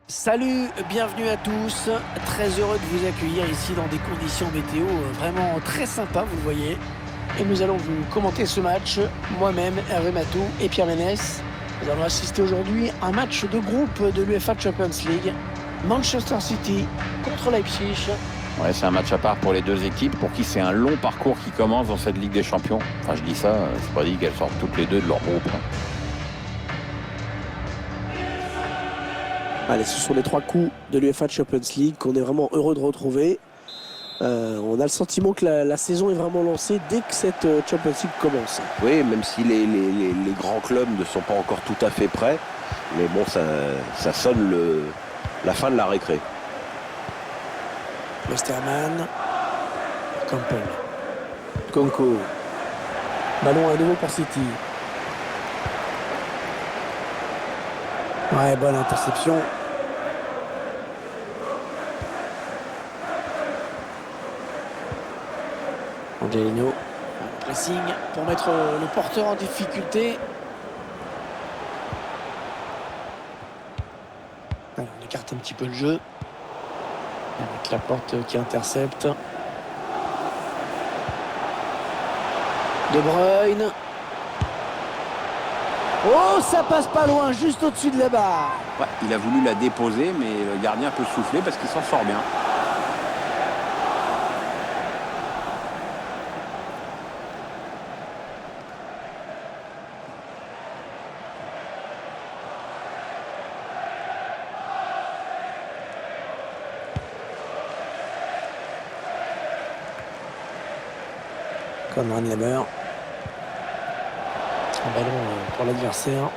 Salut, bienvenue à tous. Très heureux de vous accueillir ici dans des conditions météo vraiment très sympas, vous le voyez. Et nous allons vous commenter ce match, moi-même, Hervé Matou et Pierre Ménès. Nous allons assister aujourd'hui à un match de groupe de l'UEFA Champions League. Manchester City contre Leipzig. Ouais, c'est un match à part pour les deux équipes, pour qui c'est un long parcours qui commence dans cette Ligue des Champions. Enfin, je dis ça, c'est pas dit qu'elles sortent toutes les deux de leur groupe. Allez, ce sont les trois coups de l'UEFA Champions League qu'on est vraiment heureux de retrouver. On a le sentiment que la saison est vraiment lancée dès que cette Champions League commence. Oui, même si les grands clubs ne sont pas encore tout à fait prêts. Mais bon, ça sonne la fin de la récré. Westerman. Campbell. Konko. Ballon à nouveau pour City. Ouais, bonne interception. Angelino. Pressing pour mettre le porteur en difficulté. Alors, on écarte un petit peu le jeu. Avec la porte qui intercepte. De Bruyne. Oh, ça passe pas loin, juste au-dessus de la barre. Ouais, il a voulu la déposer, mais le gardien peut souffler parce qu'il s'en sort bien. Conrad Lemer. Un ballon pour l'adversaire.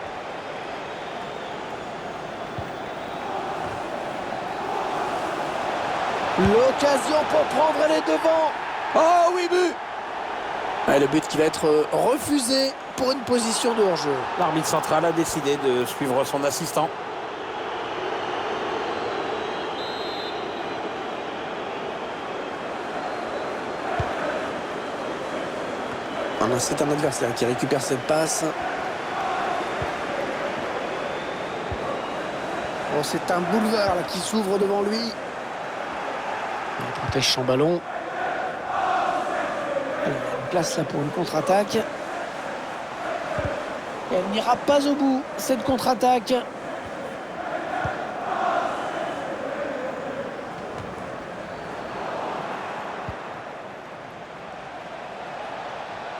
L'occasion pour prendre les devants. Oh oui, but. Ouais, le but qui va être refusé pour une position de hors-jeu. L'arbitre central a décidé de suivre son assistant. C'est un adversaire qui récupère cette passe. Oh, c'est un boulevard là, qui s'ouvre devant lui. Il protège son ballon. Alors, une place là pour une contre-attaque. Et elle n'ira pas au bout, cette contre-attaque.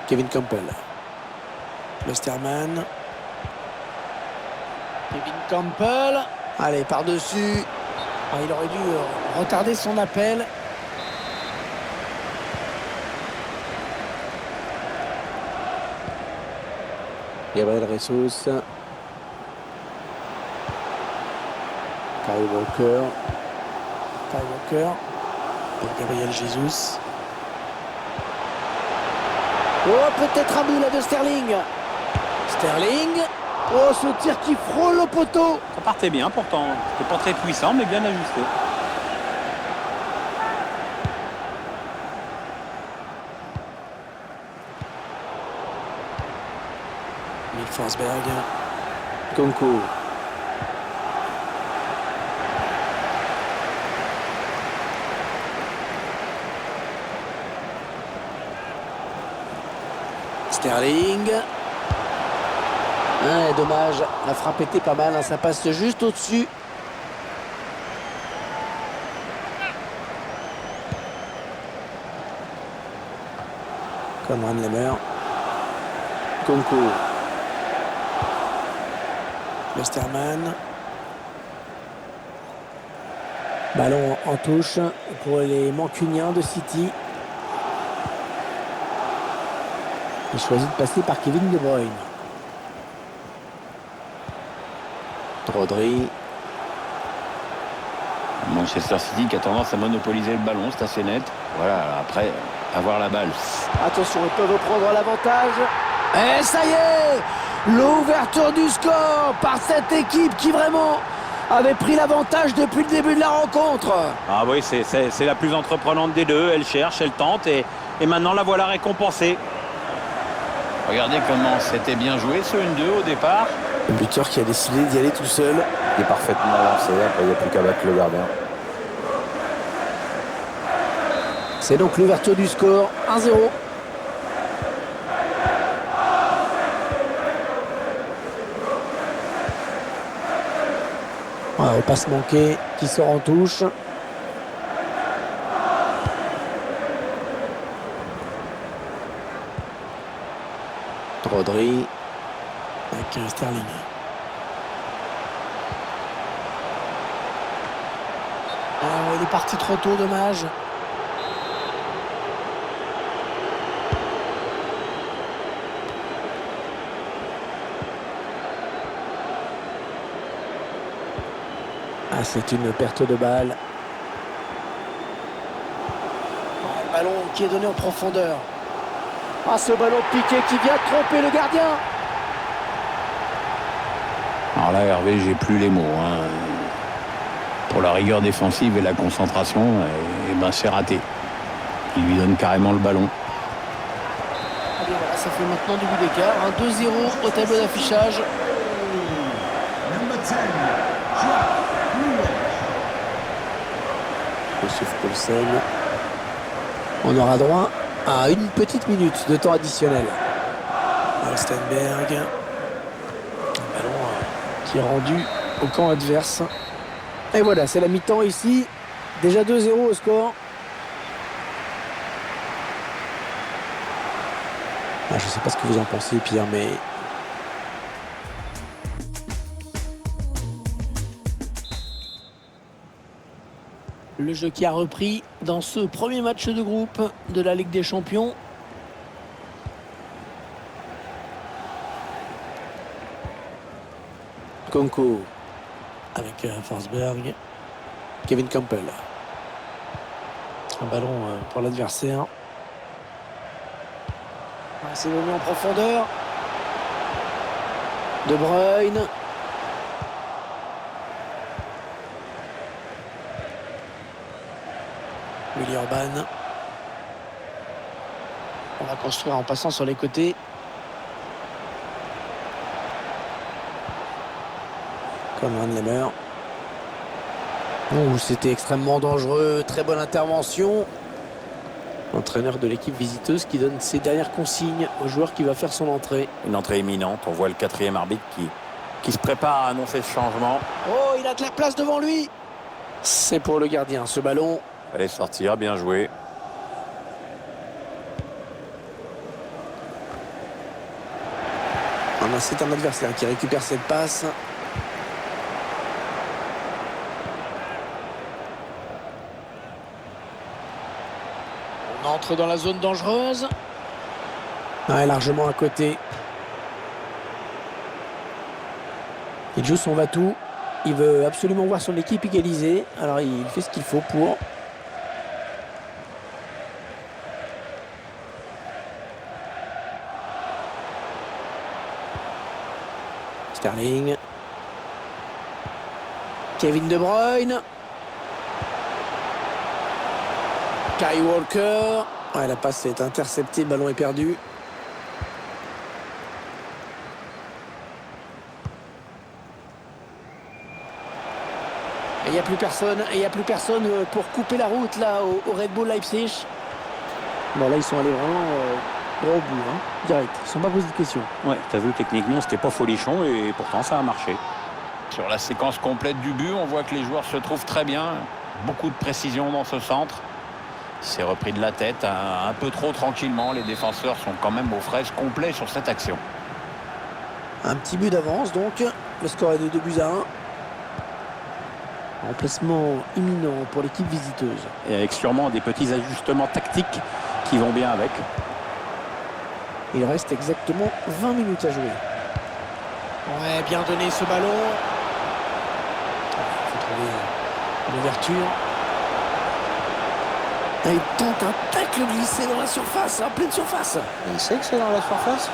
Kevin Campbell. Westerman. Kevin Campbell. Allez, par-dessus. Ah, il aurait dû retarder son appel. Gabriel Jesus. Kyle Walker. Et Gabriel Jesus. Oh, peut-être un but là de Sterling. Oh, ce tir qui frôle le poteau. Ça partait bien pourtant. C'était pas très puissant, mais bien ajusté. Forsberg. Konko. Sterling. Dommage, la frappe était pas mal, ça passe juste au-dessus. Conrad Lemer. Konko. Westerman. Ballon en touche pour les Mancuniens de City. Il choisit de passer par Kevin De Bruyne. Rodri. Manchester City qui a tendance à monopoliser le ballon, c'est assez net. Voilà, après, avoir la balle. Attention, ils peuvent prendre l'avantage. Et ça y est, l'ouverture du score par cette équipe qui vraiment avait pris l'avantage depuis le début de la rencontre. Ah oui, c'est la plus entreprenante des deux. Elle cherche, elle tente et maintenant la voilà récompensée. Regardez comment c'était bien joué ce 1-2 au départ. Le buteur qui a décidé d'y aller tout seul. Il est parfaitement lancé, après il n'y a plus qu'à battre le gardien. C'est donc l'ouverture du score, 1-0. Voilà, repasse manqué qui sort en touche. Rodri avec Sterling. Ah, il est parti trop tôt, dommage. Ah, c'est une perte de balle. Le ballon qui est donné en profondeur. Ah, ce ballon piqué qui vient tromper le gardien. Alors là, Hervé, j'ai plus les mots. Pour la rigueur défensive et la concentration, et ben c'est raté. Il lui donne carrément le ballon. Allez, voilà, ça fait maintenant du but d'écart. 2-0 au tableau d'affichage. Monsieur Paulsen. On aura droit à une petite minute de temps additionnel. Alstenberg. Un ballon qui est rendu au camp adverse. Et voilà, c'est la mi-temps ici. Déjà 2-0 au score. Je ne sais pas ce que vous en pensez, Pierre, mais... Le jeu qui a repris dans ce premier match de groupe de la Ligue des Champions. Konko avec Forsberg. Kevin Campbell. Un ballon pour l'adversaire. C'est donné en profondeur. De Bruyne. Willy Orban. On va construire en passant sur les côtés. Conrad Lemmer. Oh, c'était extrêmement dangereux. Très bonne intervention. Entraîneur de l'équipe visiteuse qui donne ses dernières consignes au joueur qui va faire son entrée. Une entrée imminente. On voit le 4e arbitre qui se prépare à annoncer ce changement. Oh, il a de la place devant lui. C'est pour le gardien, ce ballon. Allez sortir, bien joué. C'est un adversaire qui récupère cette passe. On entre dans la zone dangereuse. Largement à côté. Il joue son va-tout. Il veut absolument voir son équipe égaliser. Alors il fait ce qu'il faut pour. Sterling. Kevin De Bruyne. Kyle Walker. Ouais, la passe est interceptée, le ballon est perdu. Et il n'y a plus personne, pour couper la route là au Red Bull Leipzig. Bon là ils sont allés vraiment droit au bout, direct. Ils ne sont pas posés de questions. Ouais, t'as vu, techniquement, c'était pas folichon et pourtant ça a marché. Sur la séquence complète du but, on voit que les joueurs se trouvent très bien. Beaucoup de précision dans ce centre. C'est repris de la tête, un peu trop tranquillement. Les défenseurs sont quand même aux fraises complets sur cette action. Un petit but d'avance donc. Le score est de 2-1. Remplacement imminent pour l'équipe visiteuse. Et avec sûrement des petits ajustements tactiques qui vont bien avec. Il reste exactement 20 minutes à jouer. Ouais, bien donné ce ballon. Il faut trouver l'ouverture. Il tente un tacle glissé dans la surface, en pleine surface. Il sait que c'est dans la surface.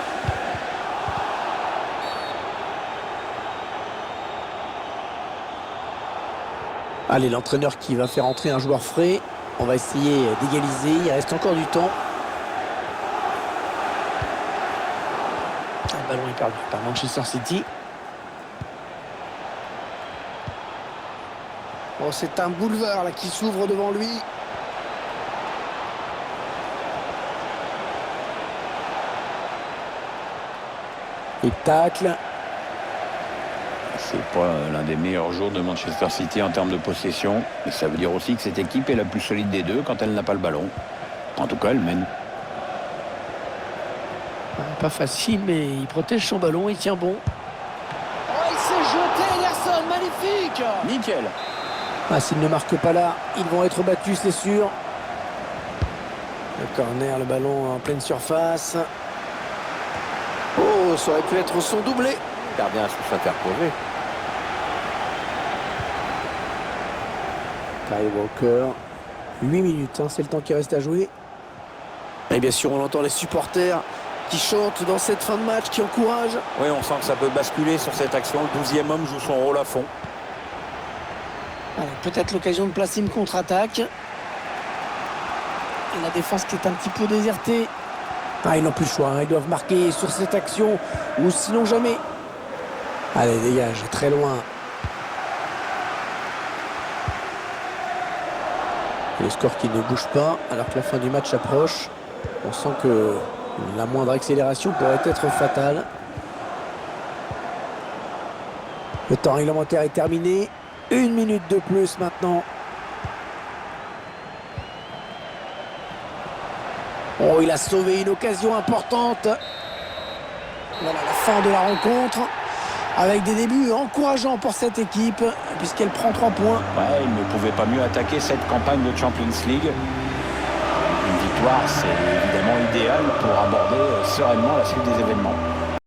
Allez, l'entraîneur qui va faire entrer un joueur frais. On va essayer d'égaliser. Il reste encore du temps. Le ballon est perdu par Manchester City. Oh, c'est un boulevard là qui s'ouvre devant lui. Et tacle. C'est pas l'un des meilleurs jours de Manchester City en termes de possession. Mais ça veut dire aussi que cette équipe est la plus solide des deux quand elle n'a pas le ballon. En tout cas, elle mène. Pas facile, mais il protège son ballon, il tient bon. Oh, il s'est jeté, Ederson, magnifique! Nickel. Ah, s'ils ne marquent pas là, ils vont être battus, c'est sûr. Le corner, le ballon en pleine surface. Oh, ça aurait pu être son doublé. Le gardien a su s'interposer. Kyle Walker. 8 minutes, hein, c'est le temps qui reste à jouer. Et bien sûr, on entend les supporters qui chantent dans cette fin de match, qui encouragent. Oui, on sent que ça peut basculer sur cette action. Le 12e homme joue son rôle à fond. Peut-être l'occasion de placer une contre-attaque. La défense qui est un petit peu désertée. Ah, ils n'ont plus le choix, hein. Ils doivent marquer sur cette action ou sinon jamais. Allez, dégage, très loin. Le score qui ne bouge pas alors que la fin du match approche. On sent que la moindre accélération pourrait être fatale. Le temps réglementaire est terminé. 1 minute de plus maintenant. Oh, il a sauvé une occasion importante. Voilà la fin de la rencontre. Avec des débuts encourageants pour cette équipe, puisqu'elle prend 3 points. Ouais, il ne pouvait pas mieux attaquer cette campagne de Champions League. Une victoire, c'est évidemment idéal pour aborder sereinement la suite des événements.